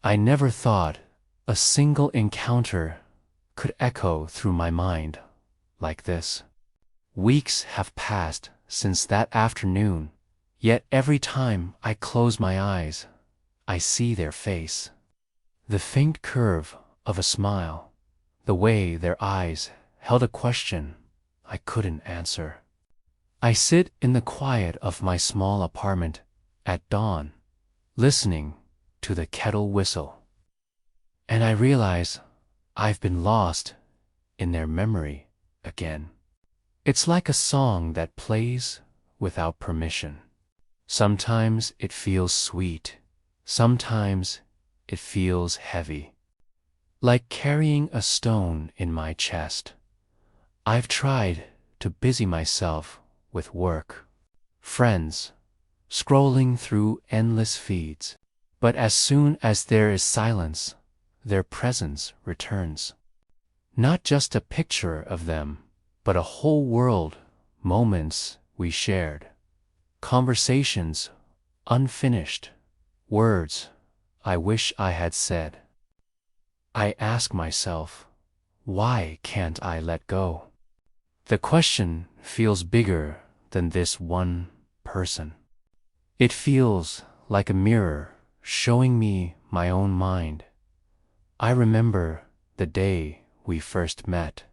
I never thought a single encounter could echo through my mind like this. Weeks have passed since that afternoon, yet every time I close my eyes, I see their face. The faint curve of a smile, the way their eyes held a question I couldn't answer. I sit in the quiet of my small apartment at dawn, listening to the kettle whistle. And I realize I've been lost in their memory again. It's like a song that plays without permission. Sometimes it feels sweet, sometimes it feels heavy, like carrying a stone in my chest. I've tried to busy myself with work, friends, scrolling through endless feeds, but as soon as there is silence, their presence returns. Not just a picture of them, but a whole world, moments we shared, conversations unfinished, words I wish I had said. I ask myself, why can't I let go? The question feels bigger than this one person. It feels like a mirror showing me my own mind. I remember the day we first met.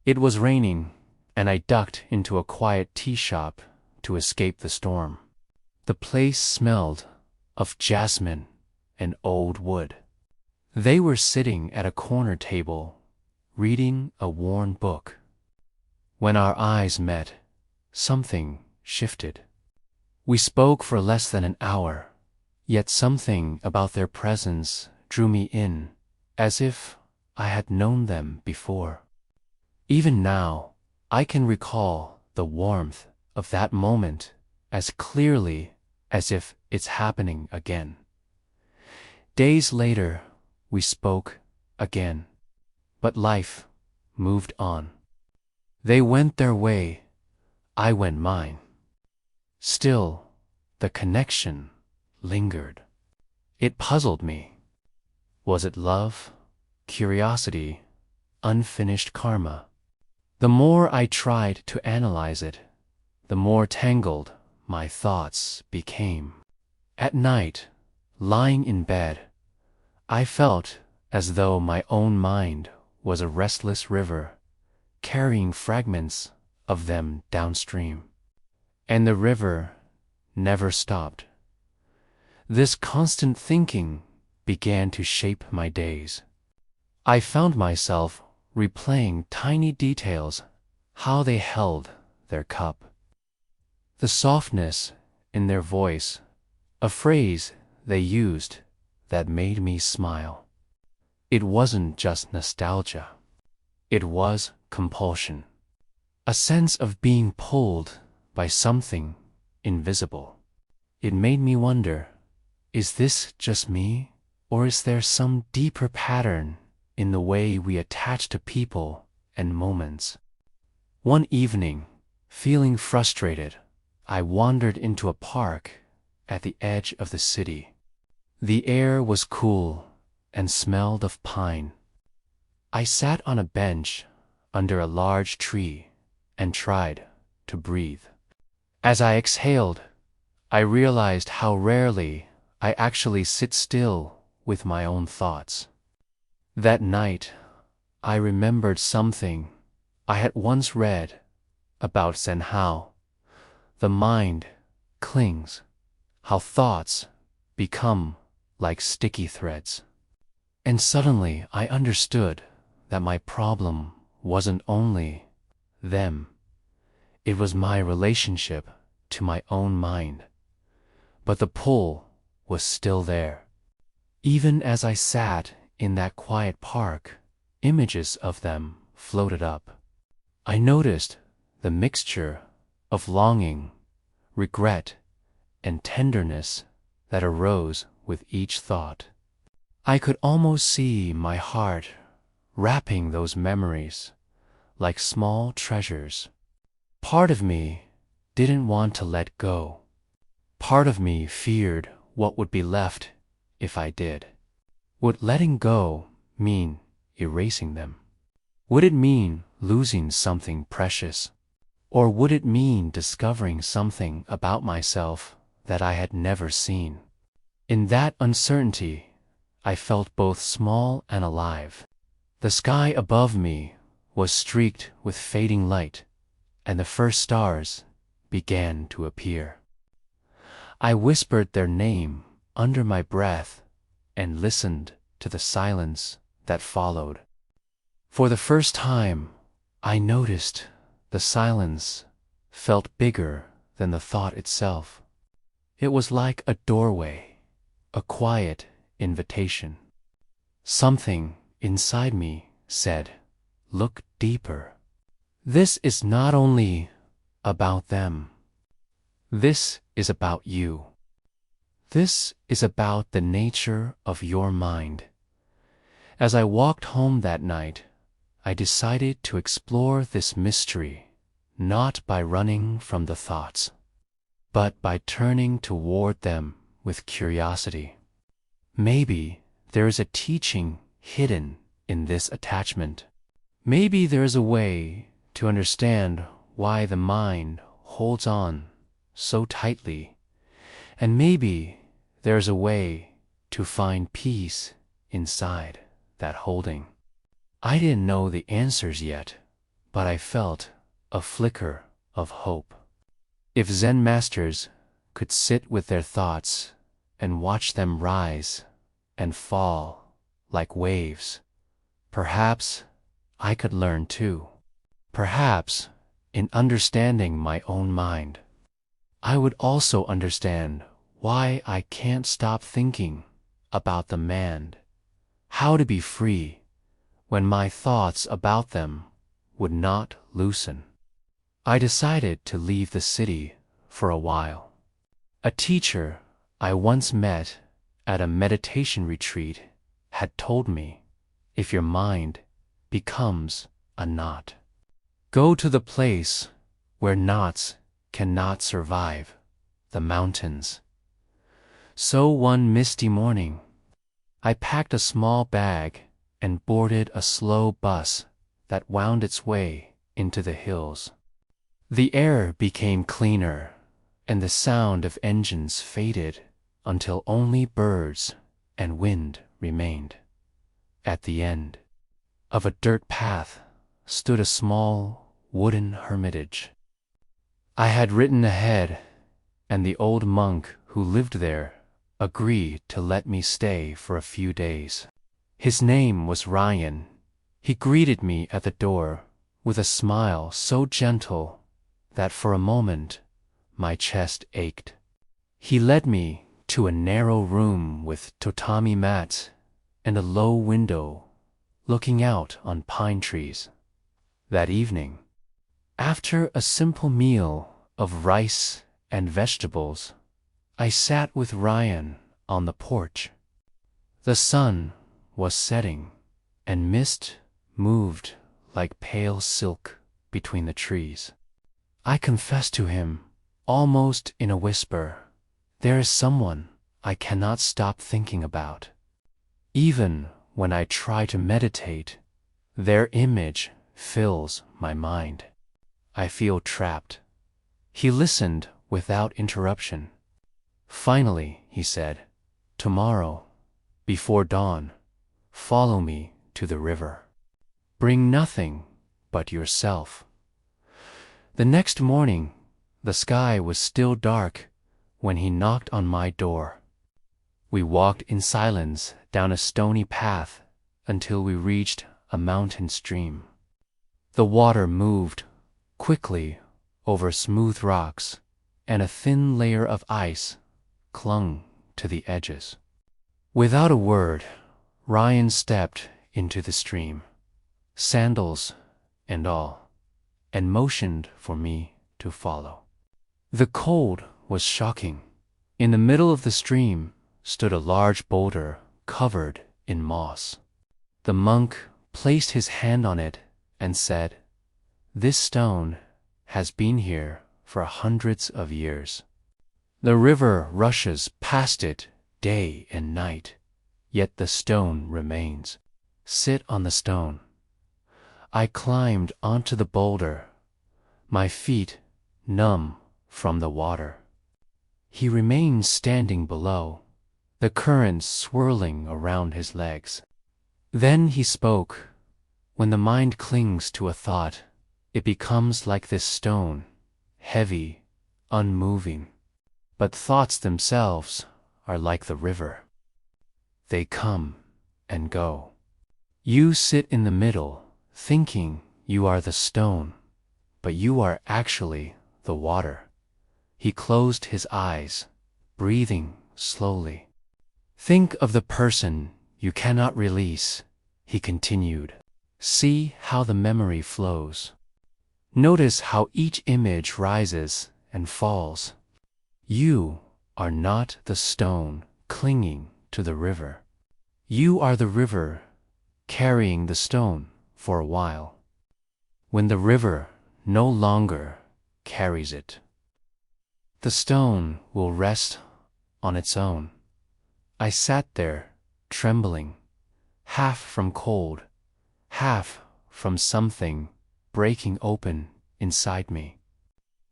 It was raining, and I ducked into a quiet tea shop to escape the storm. The place smelled of jasmine and old wood. They were sitting at a corner table, reading a worn book. When our eyes met, something shifted. We spoke for less than an hour, yet something about their presence drew me in, as if I had known them before. Even now, I can recall the warmth of that moment as clearly as if it's happening again. Days later, we spoke again, but life moved on. They went their way, I went mine. Still, the connection lingered. It puzzled me. Was it love, curiosity, unfinished karma? The more I tried to analyze it, the more tangled my thoughts became. At night, lying in bed, I felt as though my own mind was a restless river, carrying fragments of them downstream. And the river never stopped. This constant thinking began to shape my days. I found myself replaying tiny details, how they held their cup, the softness in their voice, a phrase they used that made me smile. It wasn't just nostalgia. It was compulsion, a sense of being pulled by something invisible. It made me wonder, is this just me, or is there some deeper pattern in the way we attach to people and moments? One evening, feeling frustrated, I wandered into a park at the edge of the city. The air was cool and smelled of pine. I sat on a bench under a large tree and tried to breathe. As I exhaled, I realized how rarely I actually sit still with my own thoughts. That night, I remembered something I had once read about Zen, how the mind clings, how thoughts become like sticky threads. And suddenly I understood that my problem wasn't only them, it was my relationship to my own mind. But the pull was still there. Even as I sat in that quiet park, images of them floated up. I noticed the mixture of longing, regret, and tenderness that arose with each thought. I could almost see my heart wrapping those memories like small treasures. Part of me didn't want to let go. Part of me feared what would be left if I did. Would letting go mean erasing them? Would it mean losing something precious? Or would it mean discovering something about myself that I had never seen? In that uncertainty, I felt both small and alive. The sky above me was streaked with fading light, and the first stars began to appear. I whispered their name under my breath and listened to the silence that followed. For the first time, I noticed the silence felt bigger than the thought itself. It was like a doorway, a quiet invitation. Something inside me said, "Look deeper. This is not only about them. This is about you. This is about the nature of your mind." As I walked home that night, I decided to explore this mystery, not by running from the thoughts, but by turning toward them with curiosity. Maybe there is a teaching hidden in this attachment. Maybe there is a way to understand why the mind holds on so tightly, and maybe there is a way to find peace inside that holding. I didn't know the answers yet, but I felt a flicker of hope. If Zen masters could sit with their thoughts and watch them rise and fall like waves, perhaps I could learn too. Perhaps, in understanding my own mind, I would also understand why I can't stop thinking about the man, how to be free when my thoughts about them would not loosen. I decided to leave the city for a while. A teacher I once met at a meditation retreat had told me, if your mind becomes a knot, go to the place where knots cannot survive, the mountains. So one misty morning, I packed a small bag and boarded a slow bus that wound its way into the hills. The air became cleaner, and the sound of engines faded until only birds and wind remained. At the end of a dirt path stood a small wooden hermitage. I had written ahead, and the old monk who lived there agreed to let me stay for a few days. His name was Ryan. He greeted me at the door with a smile so gentle that for a moment my chest ached. He led me to a narrow room with tatami mats and a low window looking out on pine trees. That evening, after a simple meal of rice and vegetables, I sat with Ryan on the porch. The sun was setting, and mist moved like pale silk between the trees. I confessed to him, almost in a whisper, there is someone I cannot stop thinking about. Even when I try to meditate, their image fills my mind. I feel trapped. He listened without interruption. Finally, he said, tomorrow, before dawn, follow me to the river. Bring nothing but yourself. The next morning, the sky was still dark when he knocked on my door. We walked in silence down a stony path until we reached a mountain stream. The water moved quickly over smooth rocks, and a thin layer of ice clung to the edges. Without a word, Ryan stepped into the stream, sandals and all, and motioned for me to follow. The cold was shocking. In the middle of the stream stood a large boulder covered in moss. The monk placed his hand on it and said, "This stone has been here for hundreds of years. The river rushes past it day and night, yet the stone remains. Sit on the stone. I climbed onto the boulder, my feet numb from the water. He remained standing below, the current swirling around his legs. Then he spoke. When the mind clings to a thought, it becomes like this stone, heavy, unmoving. But thoughts themselves are like the river. They come and go. You sit in the middle, thinking you are the stone, but you are actually the water. He closed his eyes, breathing slowly. Think of the person you cannot release, he continued. See how the memory flows. Notice how each image rises and falls. You are not the stone clinging to the river. You are the river carrying the stone for a while. When the river no longer carries it, the stone will rest on its own. I sat there, trembling, half from cold, half from something breaking open inside me.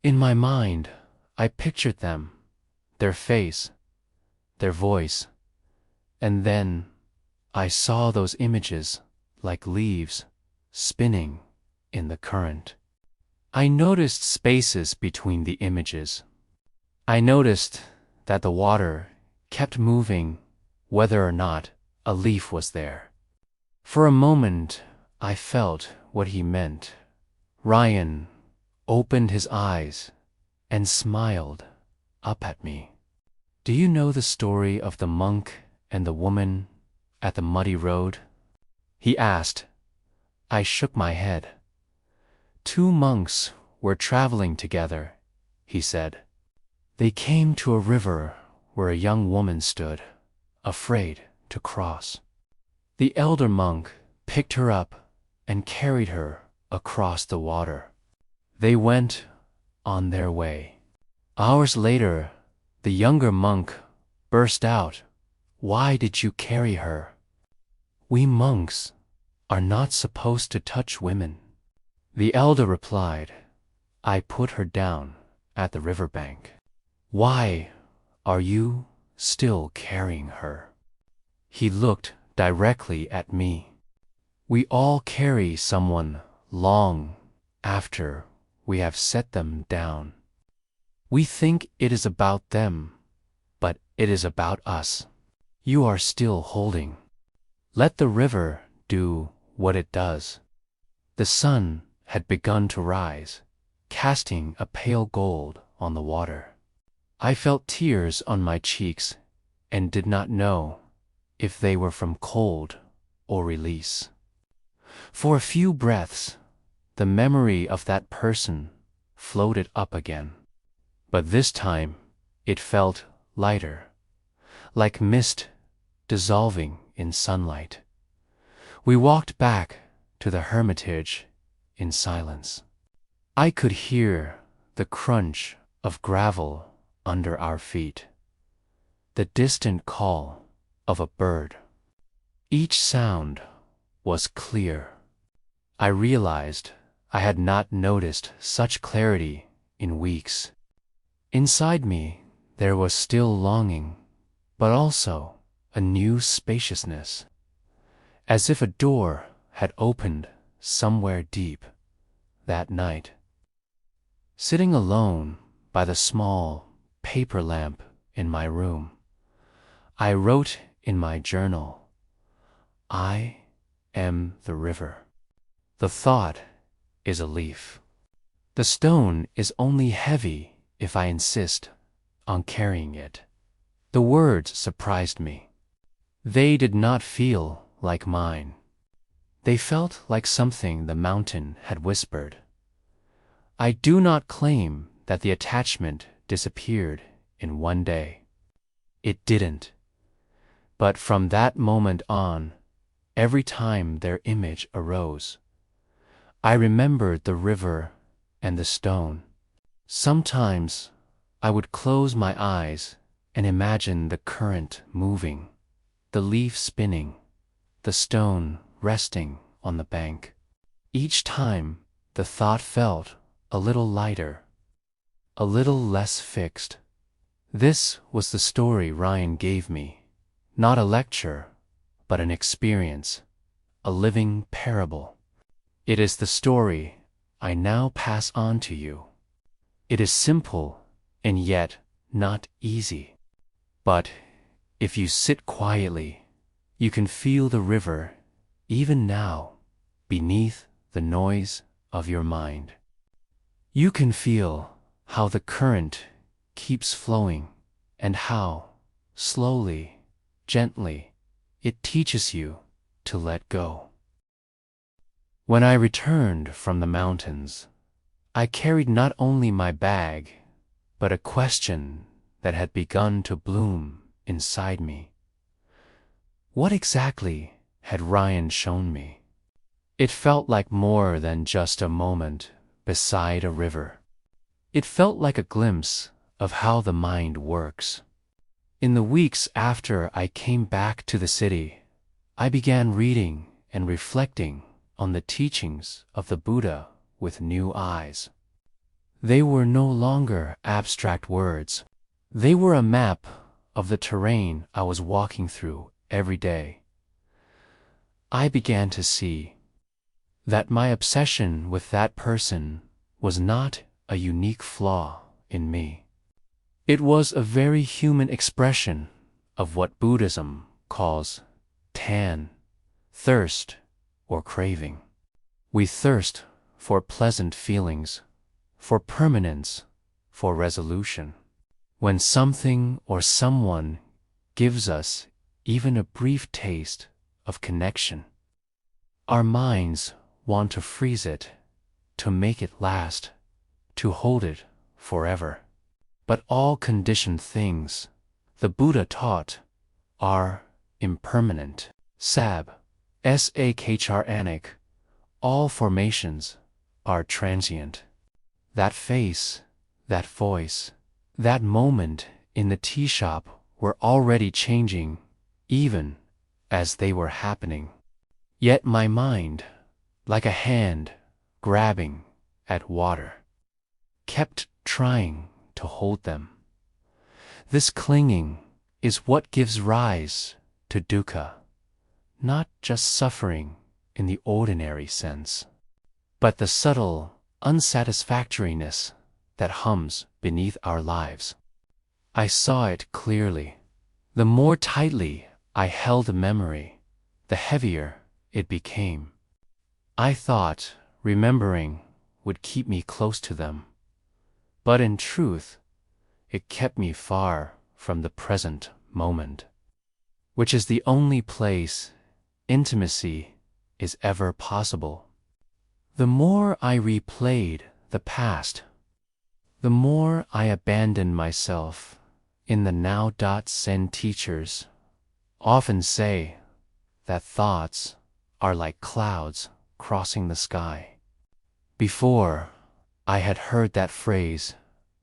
In my mind, I pictured them, their face, their voice, and then I saw those images like leaves spinning in the current. I noticed spaces between the images. I noticed that the water kept moving whether or not a leaf was there. For a moment, I felt what he meant. Ryan opened his eyes and smiled up at me. Do you know the story of the monk and the woman at the muddy road? He asked. I shook my head. 2 monks were traveling together, he said. They came to a river where a young woman stood, afraid to cross. The elder monk picked her up and carried her across the water. They went on their way. Hours later, the younger monk burst out, "Why did you carry her? We monks are not supposed to touch women." The elder replied, "I put her down at the riverbank. Why are you still carrying her?" He looked directly at me. We all carry someone long after we have set them down. We think it is about them, but it is about us. You are still holding. Let the river do what it does. The sun had begun to rise, casting a pale gold on the water. I felt tears on my cheeks and did not know if they were from cold or release. For a few breaths, the memory of that person floated up again. But this time, it felt lighter, like mist dissolving in sunlight. We walked back to the hermitage in silence. I could hear the crunch of gravel under our feet, the distant call of a bird. Each sound was clear. I realized I had not noticed such clarity in weeks. Inside me, there was still longing, but also a new spaciousness, as if a door had opened somewhere deep that night. Sitting alone by the small paper lamp in my room, I wrote in my journal, "I am the river. The thought is a leaf. The stone is only heavy if I insist on carrying it." The words surprised me. They did not feel like mine. They felt like something the mountain had whispered. I do not claim that the attachment disappeared in one day. It didn't. But from that moment on, every time their image arose, I remembered the river and the stone. Sometimes I would close my eyes and imagine the current moving, the leaf spinning, the stone resting on the bank. Each time, the thought felt a little lighter, a little less fixed. This was the story Ryan gave me, not a lecture, but an experience, a living parable. It is the story I now pass on to you. It is simple and yet not easy. But if you sit quietly, you can feel the river, even now, beneath the noise of your mind. You can feel how the current keeps flowing and how, slowly, gently, it teaches you to let go. When I returned from the mountains, I carried not only my bag, but a question that had begun to bloom inside me. What exactly had Ryan shown me? It felt like more than just a moment beside a river. It felt like a glimpse of how the mind works. In the weeks after I came back to the city, I began reading and reflecting on the teachings of the Buddha with new eyes. They were no longer abstract words. They were a map of the terrain I was walking through every day. I began to see that my obsession with that person was not a unique flaw in me. It was a very human expression of what Buddhism calls tan, thirst, or craving. We thirst for pleasant feelings, for permanence, for resolution. When something or someone gives us even a brief taste of connection, our minds want to freeze it, to make it last, to hold it forever. But all conditioned things, the Buddha taught, are impermanent. Sakharanic. All formations are transient. That face, that voice, that moment in the tea shop were already changing, even as they were happening. Yet my mind, like a hand grabbing at water, kept trying to hold them. This clinging is what gives rise to dukkha, not just suffering in the ordinary sense, but the subtle unsatisfactoriness that hums beneath our lives. I saw it clearly. The more tightly I held a memory, the heavier it became. I thought remembering would keep me close to them, but in truth, it kept me far from the present moment, which is the only place intimacy is ever possible. The more I replayed the past, the more I abandoned myself in the now. Zen teachers often say that thoughts are like clouds crossing the sky. Before, I had heard that phrase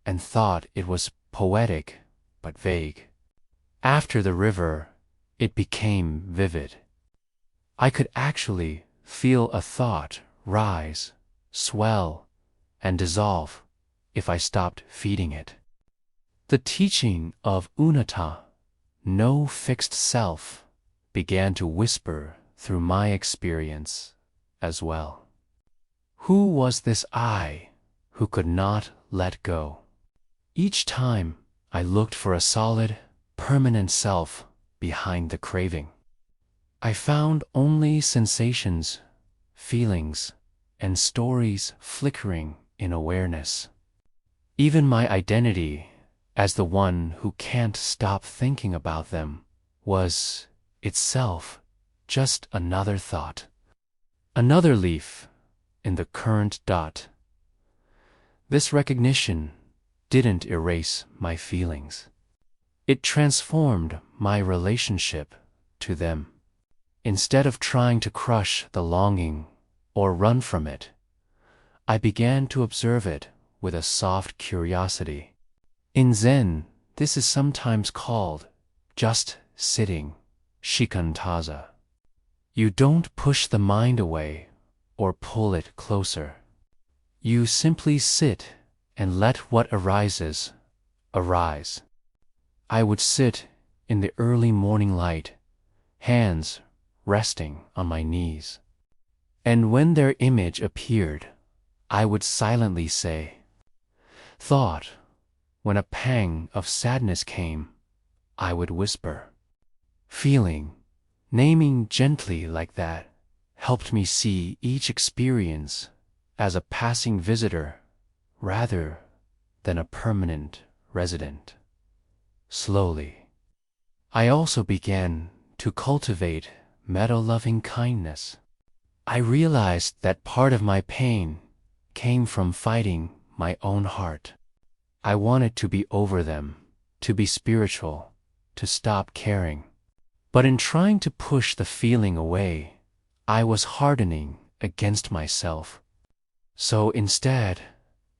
and thought it was poetic but vague. After the river, it became vivid. I could actually feel a thought rise, swell, and dissolve if I stopped feeding it. The teaching of unnata, no fixed self, began to whisper through my experience as well. Who was this I who could not let go? Each time I looked for a solid, permanent self behind the craving, I found only sensations, feelings, and stories flickering in awareness. Even my identity as the one who can't stop thinking about them was itself just another thought, another leaf in the current. This recognition didn't erase my feelings. It transformed my relationship to them. Instead of trying to crush the longing or run from it, I began to observe it with a soft curiosity. In Zen, this is sometimes called just sitting, shikantaza. You don't push the mind away or pull it closer. You simply sit and let what arises, arise. I would sit in the early morning light, hands resting on my knees. And when their image appeared, I would silently say, "Thought." When a pang of sadness came, I would whisper, "Feeling." Naming gently like that helped me see each experience as a passing visitor rather than a permanent resident. Slowly, I also began to cultivate metta-loving kindness. I realized that part of my pain came from fighting my own heart. I wanted to be over them, to be spiritual, to stop caring. But in trying to push the feeling away, I was hardening against myself. So instead,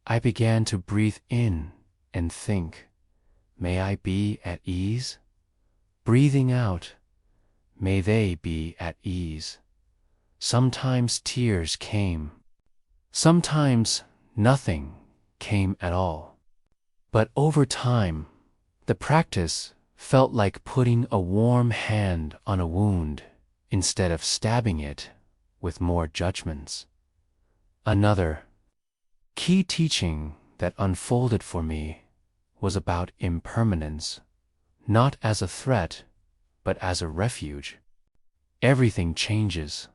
I began to breathe in and think, "May I be at ease?" Breathing out, "May they be at ease." Sometimes tears came. Sometimes nothing came at all. But over time, the practice felt like putting a warm hand on a wound instead of stabbing it with more judgments. Another key teaching that unfolded for me was about impermanence, not as a threat, but as a refuge. Everything changes,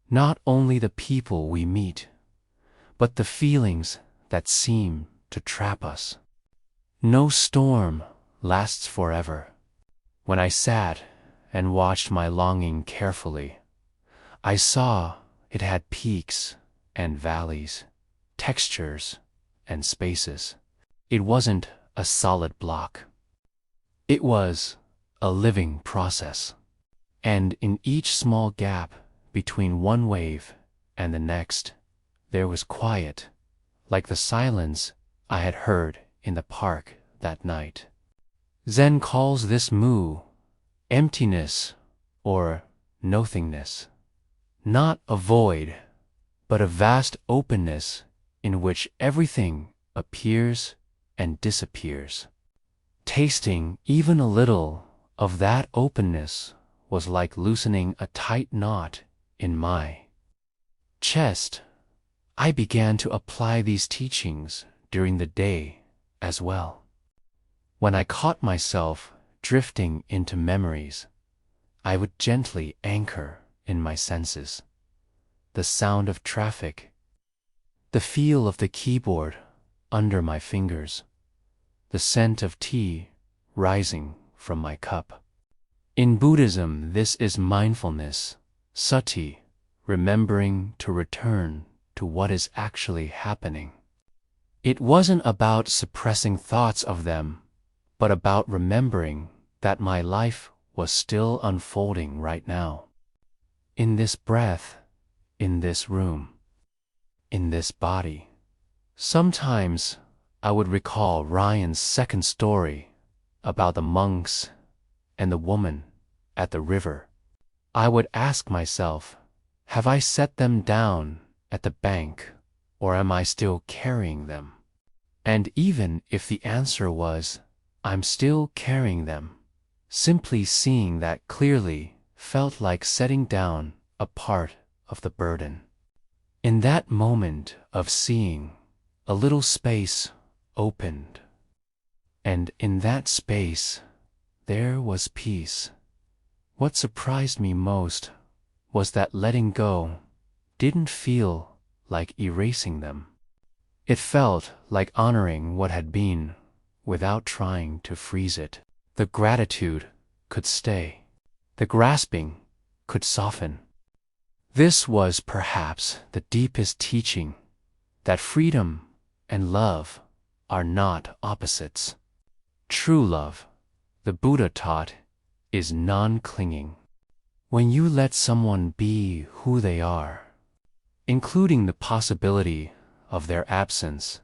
not only the people we meet, but the feelings that seem to trap us. No storm lasts forever. When I sat and watched my longing carefully, I saw it had peaks and valleys, textures and spaces. It wasn't a solid block. It was a living process. And in each small gap between one wave and the next, there was quiet, like the silence I had heard in the park that night. Zen calls this mu, emptiness or nothingness. Not a void, but a vast openness in which everything appears and disappears. Tasting even a little of that openness was like loosening a tight knot in my chest. I began to apply these teachings during the day as well. When I caught myself drifting into memories, I would gently anchor in my senses. The sound of traffic, the feel of the keyboard under my fingers, the scent of tea rising from my cup. In Buddhism, this is mindfulness, sati, remembering to return to what is actually happening. It wasn't about suppressing thoughts of them, but about remembering that my life was still unfolding right now. In this breath, in this room, in this body. Sometimes I would recall Ryan's second story about the monks and the woman at the river. I would ask myself, have I set them down at the bank, or am I still carrying them? And even if the answer was, I'm still carrying them, simply seeing that clearly felt like setting down a part of the burden. In that moment of seeing, a little space opened. And in that space, there was peace. What surprised me most was that letting go didn't feel like erasing them. It felt like honoring what had been without trying to freeze it. The gratitude could stay. The grasping could soften. This was perhaps the deepest teaching, that freedom and love are not opposites. True love, the Buddha taught, is non-clinging. When you let someone be who they are, including the possibility of their absence,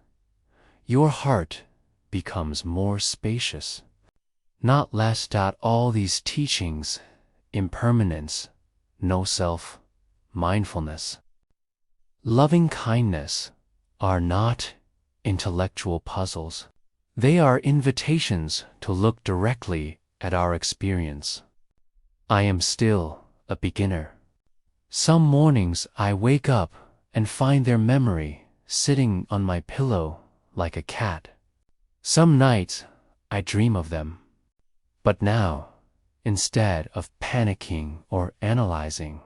your heart becomes more spacious. Not less. All these teachings impermanence, no self, mindfulness. Loving kindness are not intellectual puzzles. They are invitations to look directly at our experience. I am still a beginner. Some mornings I wake up and find their memory sitting on my pillow like a cat. Some nights I dream of them. But now, instead of panicking or analyzing,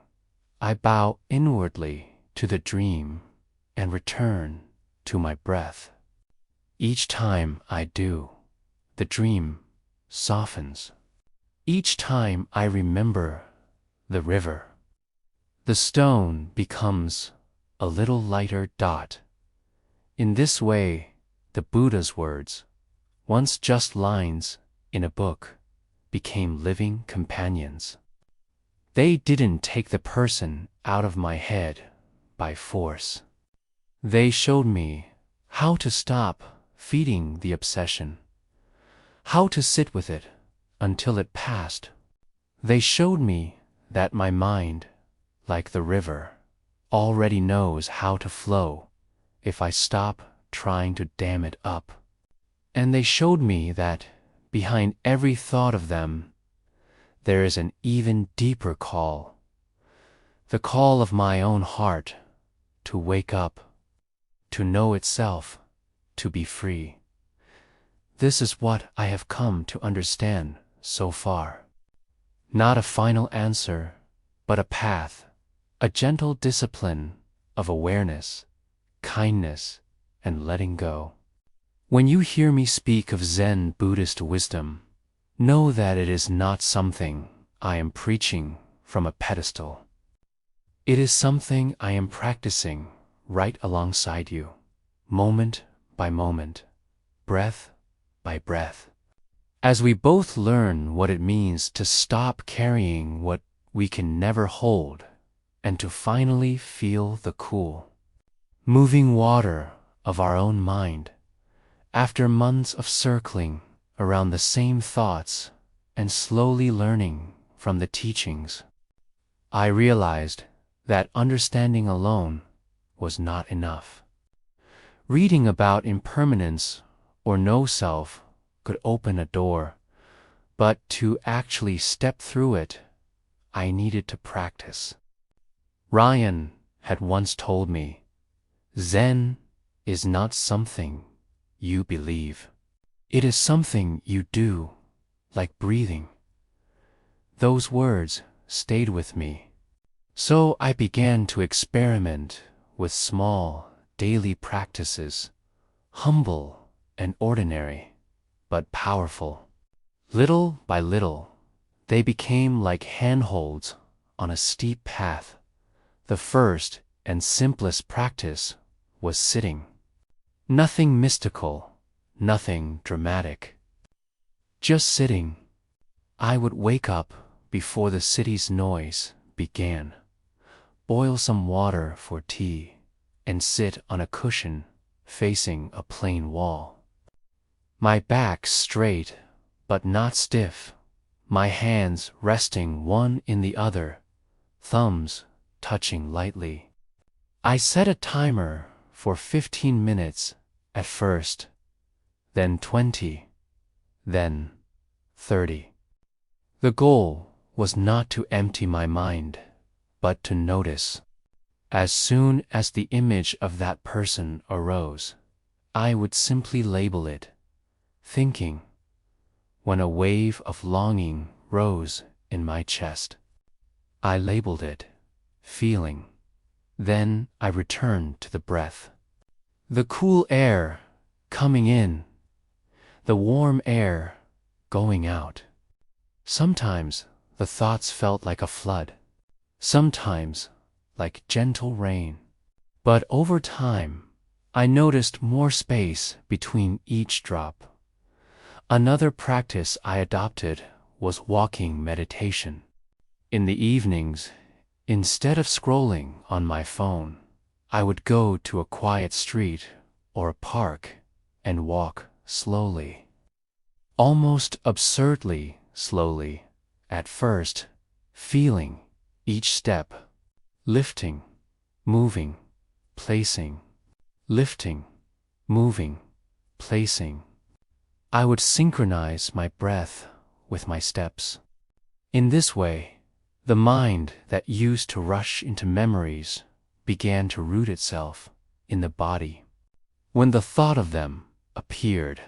I bow inwardly to the dream and return to my breath. Each time I do, the dream softens. Each time I remember the river, the stone becomes a little lighter dot. In this way, the Buddha's words, once just lines in a book, became living companions. They didn't take the person out of my head by force. They showed me how to stop feeding the obsession, how to sit with it until it passed. They showed me that my mind, like the river, already knows how to flow if I stop trying to dam it up. And they showed me that behind every thought of them, there is an even deeper call, the call of my own heart to wake up, to know itself, to be free. This is what I have come to understand so far. Not a final answer, but a path, a gentle discipline of awareness, kindness, and letting go. When you hear me speak of Zen Buddhist wisdom, know that it is not something I am preaching from a pedestal. It is something I am practicing right alongside you, moment by moment, breath by breath. As we both learn what it means to stop carrying what we can never hold and to finally feel the cool, moving water of our own mind, after months of circling around the same thoughts and slowly learning from the teachings, I realized that understanding alone was not enough. Reading about impermanence or no self could open a door, but to actually step through it, I needed to practice. Ryan had once told me, Zen is not something you believe. It is something you do, like breathing. Those words stayed with me. So I began to experiment with small, daily practices, humble and ordinary, but powerful. Little by little, they became like handholds on a steep path. The first and simplest practice was sitting. Nothing mystical, nothing dramatic. Just sitting. I would wake up before the city's noise began, boil some water for tea, and sit on a cushion facing a plain wall. My back straight but not stiff, my hands resting one in the other, thumbs touching lightly. I set a timer for 15 minutes at first, then 20, then 30. The goal was not to empty my mind, but to notice. As soon as the image of that person arose, I would simply label it, thinking. When a wave of longing rose in my chest, I labeled it, feeling. Then I returned to the breath. The cool air coming in, the warm air going out. Sometimes the thoughts felt like a flood, sometimes like gentle rain. But over time, I noticed more space between each drop. Another practice I adopted was walking meditation. In the evenings, instead of scrolling on my phone, I would go to a quiet street or a park and walk slowly. Almost absurdly slowly at first, feeling each step, lifting, moving, placing, lifting, moving, placing. I would synchronize my breath with my steps. In this way, the mind that used to rush into memories began to root itself in the body. When the thought of them appeared,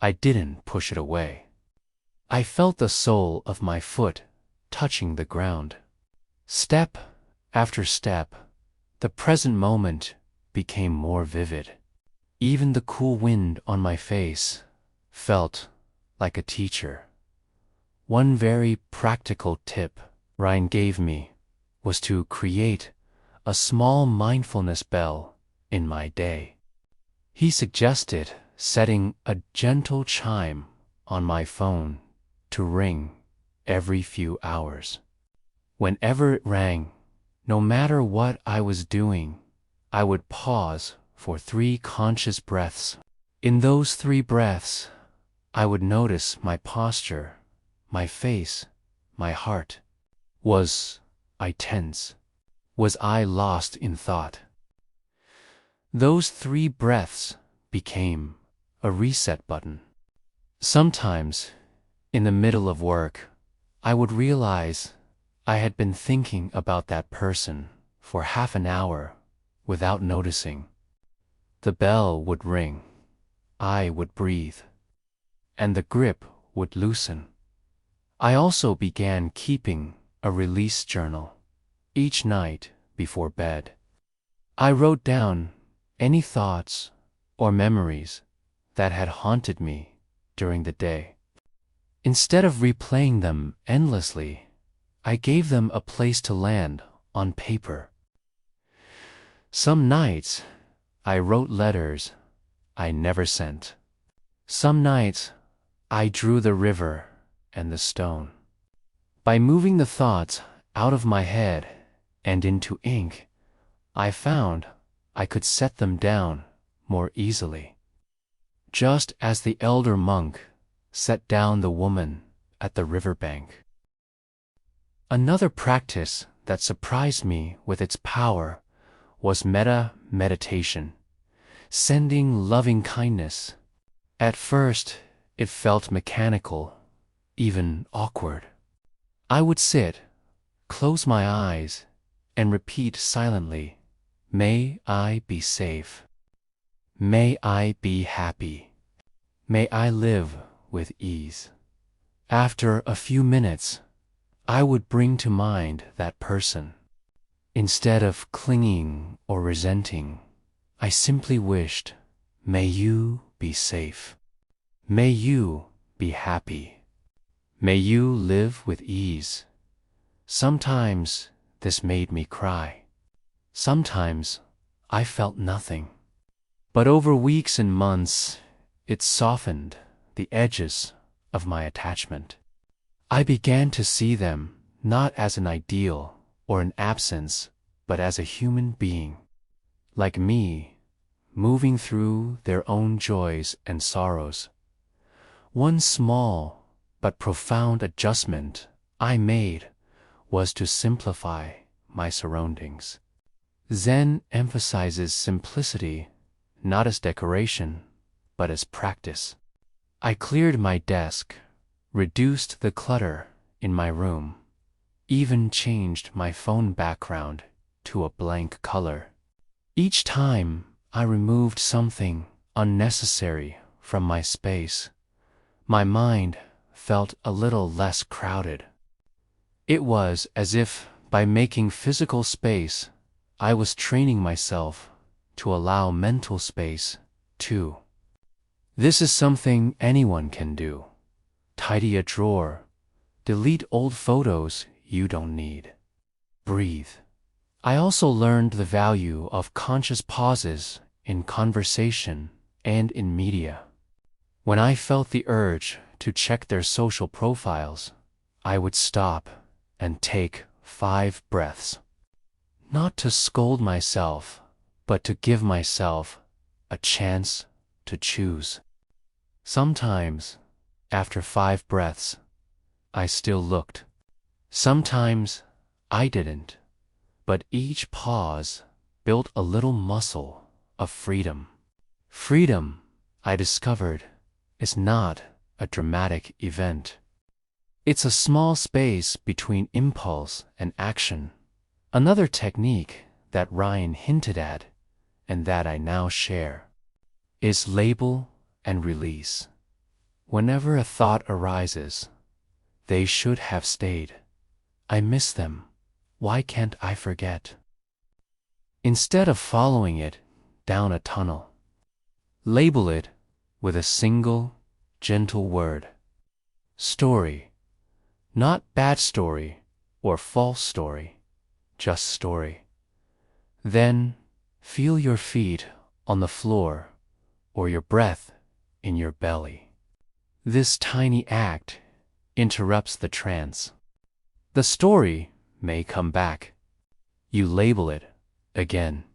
I didn't push it away. I felt the sole of my foot touching the ground. Step after step, the present moment became more vivid. Even the cool wind on my face felt like a teacher. One very practical tip Ryan gave me was to create a small mindfulness bell in my day. He suggested setting a gentle chime on my phone to ring every few hours. Whenever it rang, no matter what I was doing, I would pause for 3 conscious breaths. In those 3 breaths, I would notice my posture, my face, my heart. Was I tense? Was I lost in thought? Those 3 breaths became a reset button. Sometimes, in the middle of work, I would realize I had been thinking about that person for half an hour without noticing. The bell would ring, I would breathe, and the grip would loosen. I also began keeping a release journal each night before bed. I wrote down any thoughts or memories that had haunted me during the day. Instead of replaying them endlessly, I gave them a place to land on paper. Some nights, I wrote letters I never sent. Some nights, I drew the river and the stone. By moving the thoughts out of my head and into ink, I found I could set them down more easily. Just as the elder monk set down the woman at the riverbank. Another practice that surprised me with its power was metta meditation, sending loving kindness. At first, it felt mechanical, even awkward. I would sit, close my eyes, and repeat silently, "May I be safe. May I be happy. May I live with ease." After a few minutes, I would bring to mind that person. Instead of clinging or resenting, I simply wished, "May you be safe. May you be happy. May you live with ease." Sometimes this made me cry. Sometimes I felt nothing. But over weeks and months, it softened the edges of my attachment. I began to see them not as an ideal or an absence, but as a human being, like me, moving through their own joys and sorrows. One small but profound adjustment I made was to simplify my surroundings. Zen emphasizes simplicity not as decoration, but as practice. I cleared my desk, reduced the clutter in my room, even changed my phone background to a blank color. Each time I removed something unnecessary from my space, my mind felt a little less crowded. It was as if by making physical space, I was training myself to allow mental space too. This is something anyone can do. Tidy a drawer, delete old photos you don't need. Breathe. I also learned the value of conscious pauses in conversation and in media. When I felt the urge to check their social profiles, I would stop and take 5 breaths. Not to scold myself, but to give myself a chance to choose. Sometimes, after 5 breaths, I still looked. Sometimes I didn't, but each pause built a little muscle of freedom. Freedom, I discovered, is not a dramatic event. It's a small space between impulse and action. Another technique that Ryan hinted at, and that I now share, is label and release. Whenever a thought arises, they should have stayed. I miss them. Why can't I forget? Instead of following it down a tunnel, label it with a single, gentle word. Story. Not bad story or false story, just story. Then feel your feet on the floor or your breath in your belly. This tiny act interrupts the trance. The story may come back. You label it again.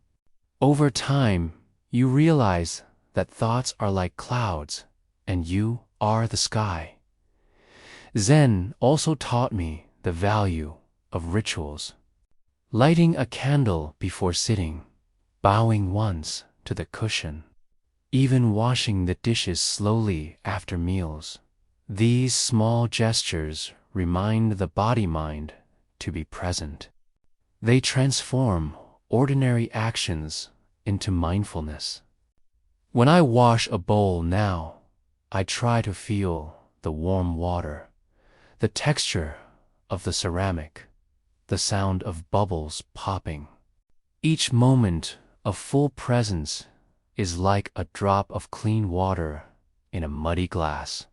Over time, you realize that thoughts are like clouds and you are the sky. Zen also taught me the value of rituals. Lighting a candle before sitting, bowing once to the cushion, even washing the dishes slowly after meals. These small gestures remind the body-mind to be present. They transform ordinary actions into mindfulness. When I wash a bowl now, I try to feel the warm water, the texture of the ceramic, the sound of bubbles popping. Each moment of full presence is like a drop of clean water in a muddy glass.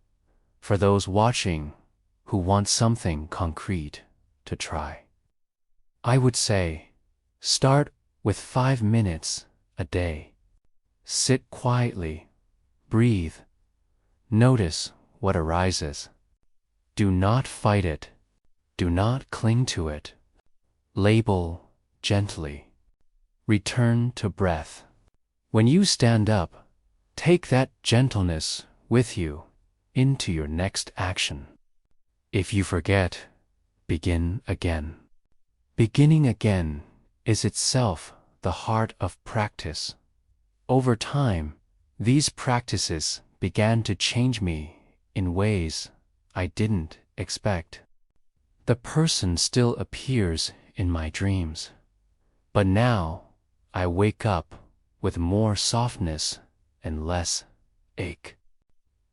For those watching who want something concrete to try, I would say, start with 5 minutes a day. Sit quietly, breathe, notice what arises. Do not fight it. Do not cling to it. Label gently. Return to breath. When you stand up, take that gentleness with you into your next action. If you forget, begin again. Beginning again is itself the heart of practice. Over time, these practices began to change me in ways I didn't expect. The person still appears in my dreams, but now I wake up with more softness and less ache.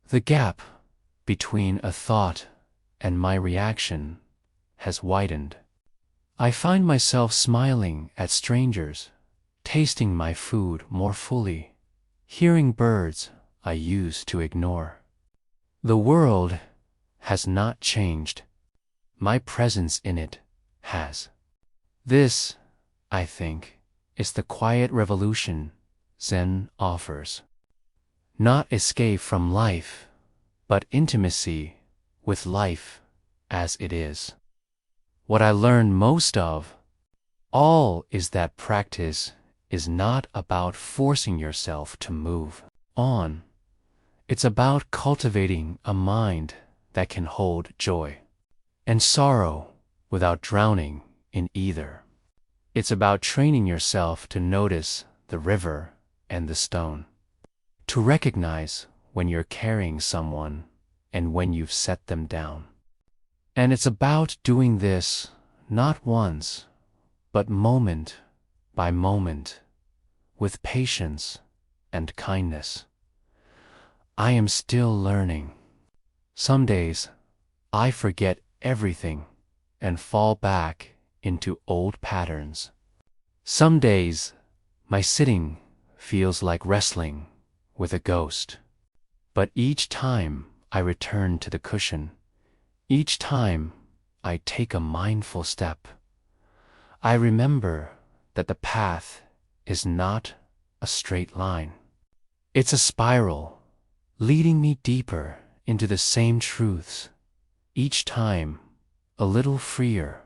The gap between a thought and my reaction has widened. I find myself smiling at strangers, tasting my food more fully, hearing birds I used to ignore. The world has not changed. My presence in it has. This, I think, is the quiet revolution Zen offers. Not escape from life, but intimacy with life as it is. What I learned most of all is that practice is not about forcing yourself to move on. It's about cultivating a mind that can hold joy and sorrow without drowning in either. It's about training yourself to notice the river and the stone, to recognize when you're carrying someone and when you've set them down. And it's about doing this not once, but moment by moment, with patience and kindness. I am still learning. Some days, I forget everything and fall back into old patterns. Some days, my sitting feels like wrestling with a ghost. But each time I return to the cushion, each time I take a mindful step, I remember that the path is not a straight line. It's a spiral, leading me deeper into the same truths, each time a little freer,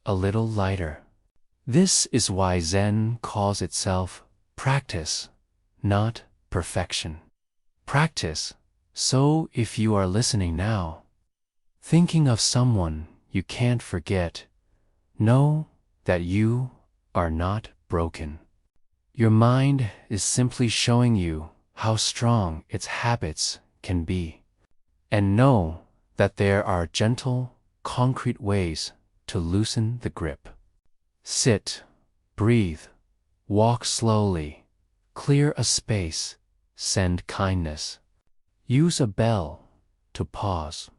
a little lighter. This is why Zen calls itself practice, not perfection. Practice. So if you are listening now, thinking of someone you can't forget. Know that you are not broken. Your mind is simply showing you how strong its habits can be. And know that there are gentle, concrete ways to loosen the grip. Sit, breathe, walk slowly, clear a space, send kindness. Use a bell to pause.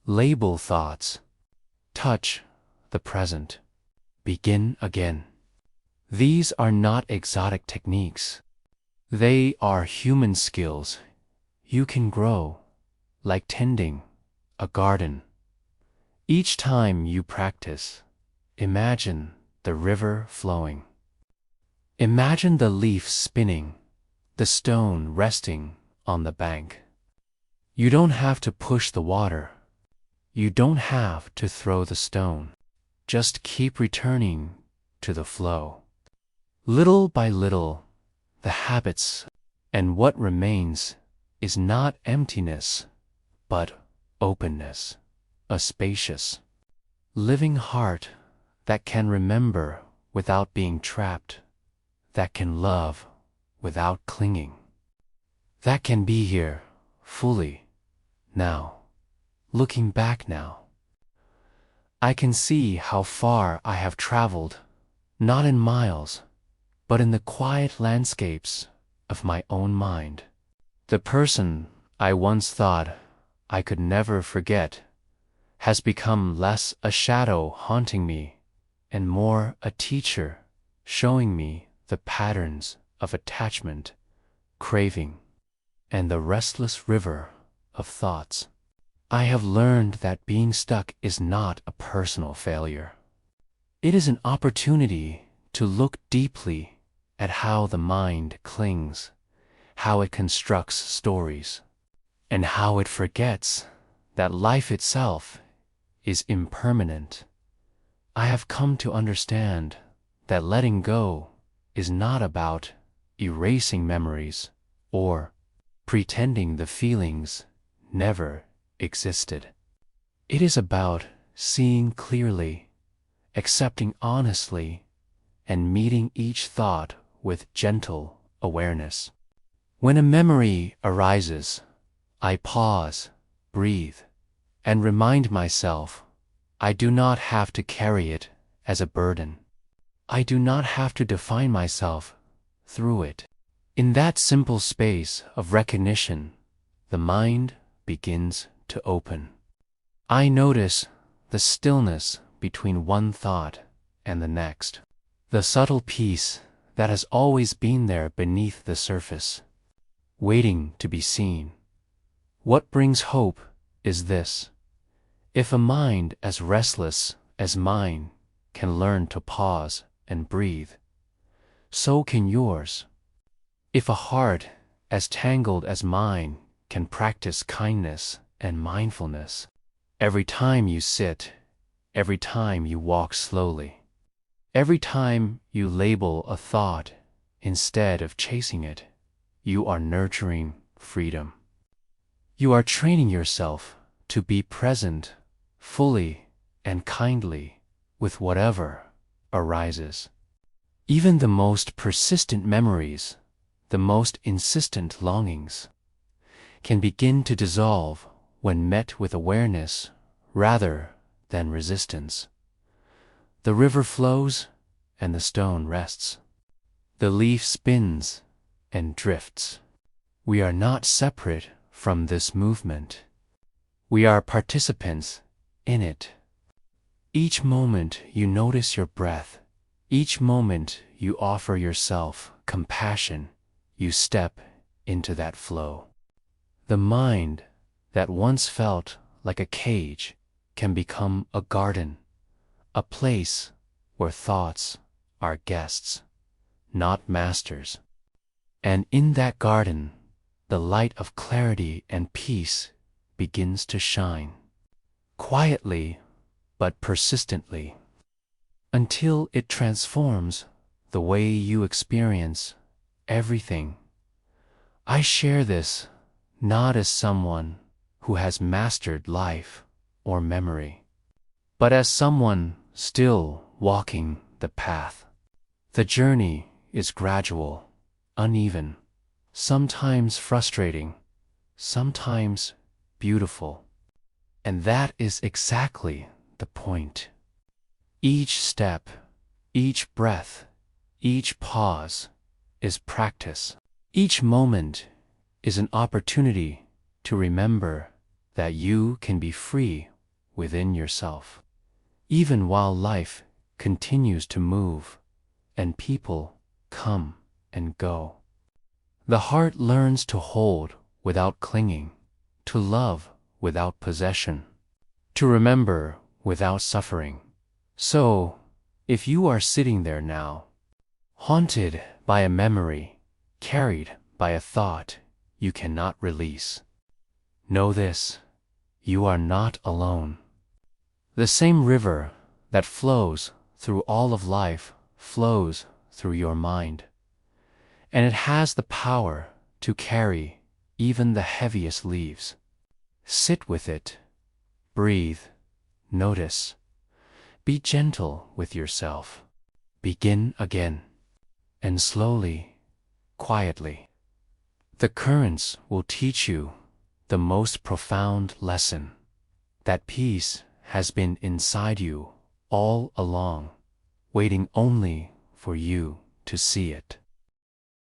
Label thoughts. Touch the present. Begin again. These are not exotic techniques. They are human skills you can grow, like tending a garden. Each time you practice, imagine the river flowing. Imagine the leaf spinning, the stone resting on the bank. You don't have to push the water. You don't have to throw the stone. Just keep returning to the flow. Little by little, the habits and what remains is not emptiness, but openness, a spacious, living heart that can remember without being trapped, that can love without clinging, that can be here fully now. Looking back now, I can see how far I have traveled, not in miles, but in the quiet landscapes of my own mind. The person I once thought I could never forget has become less a shadow haunting me and more a teacher showing me the patterns of attachment, craving, and the restless river of thoughts. I have learned that being stuck is not a personal failure. It is an opportunity to look deeply at how the mind clings, how it constructs stories, and how it forgets that life itself is impermanent. I have come to understand that letting go is not about erasing memories or pretending the feelings never existed. It is about seeing clearly, accepting honestly, and meeting each thought with gentle awareness. When a memory arises, I pause, breathe, and remind myself I do not have to carry it as a burden. I do not have to define myself through it. In that simple space of recognition, the mind begins to open. I notice the stillness between one thought and the next, the subtle peace that has always been there beneath the surface, waiting to be seen. What brings hope is this: if a mind as restless as mine can learn to pause and breathe, so can yours. If a heart as tangled as mine can practice kindness and mindfulness, every time you sit, every time you walk slowly, every time you label a thought instead of chasing it, you are nurturing freedom. You are training yourself to be present fully and kindly with whatever arises. Even the most persistent memories, the most insistent longings, can begin to dissolve when met with awareness rather than resistance. The river flows and the stone rests. The leaf spins and drifts. We are not separate from this movement. We are participants in it. Each moment you notice your breath, each moment you offer yourself compassion, you step into that flow. The mind that once felt like a cage can become a garden, a place where thoughts are guests, not masters. And in that garden, the light of clarity and peace begins to shine, quietly but persistently, until it transforms the way you experience everything. I share this not as someone who has mastered life or memory, but as someone still walking the path. The journey is gradual, uneven, sometimes frustrating, sometimes beautiful. And that is exactly the point. Each step, each breath, each pause is practice. Each moment is an opportunity to remember that you can be free within yourself, even while life continues to move and people come and go. The heart learns to hold without clinging, to love without possession, to remember without suffering. So, if you are sitting there now, haunted by a memory, carried by a thought you cannot release, know this: you are not alone. The same river that flows through all of life flows through your mind, and it has the power to carry even the heaviest leaves. Sit with it, breathe, notice, be gentle with yourself. Begin again, and slowly, quietly. The currents will teach you the most profound lesson, that peace has been inside you all along, waiting only for you to see it.